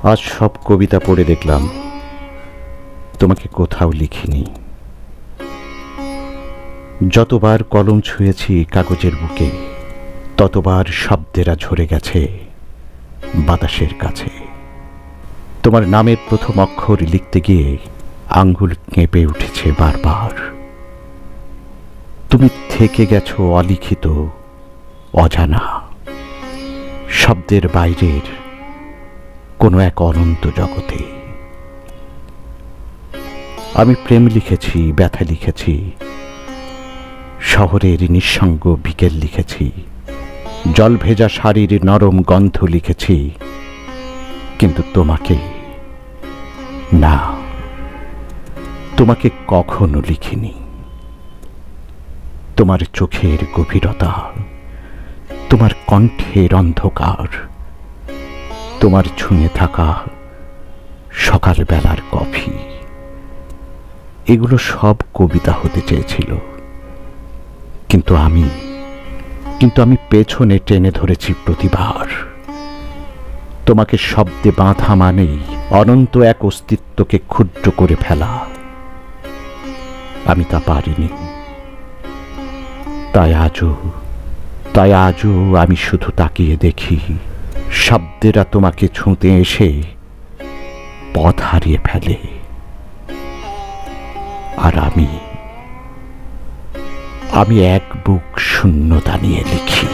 আজ সব কবিতা পড়ে দেখলাম তোমাকে কোথাও লিখিনি। যতবার কলম ছুঁয়েছি কাগজের বুকে, ততবার শব্দেরা ঝরে গেছে বাতাসের কাছে। তোমার নামের প্রথম অক্ষর লিখতে গিয়ে আঙ্গুল কেঁপে উঠেছে বারবার। তুমি থেকে গেছো অলিখিত, অজানা, শব্দের বাইরের কোনো এক অনন্ত জগতে। আমি প্রেম লিখেছি, ব্যথা লিখেছি, শহরের নিঃসঙ্গ বিকেল লিখেছি, জল ভেজা শাড়ির নরম গন্ধ লিখেছি, কিন্তু তোমাকে না, তোমাকে কখনো লিখিনি। তোমার চোখের গভীরতা, তোমার কণ্ঠের অন্ধকার, তোমার ছুঁয়ে থাকা সকালবেলার কফি, এগুলো সব কবিতা হতে চেয়েছিল, কিন্তু আমি পেছনে টেনে ধরেছি প্রতিবার। তোমাকে শব্দে বাঁধা মানেই অনন্ত এক অস্তিত্বকে ক্ষুদ্র করে ফেলা। আমি তা পারিনি। তাই আজও আমি শুধু তাকিয়ে দেখি শব্দেরা তোমাকে ছুঁতে এসে পথ হারিয়ে ফেলে, আর আমি এক বুক শূন্যতা নিয়ে লিখি।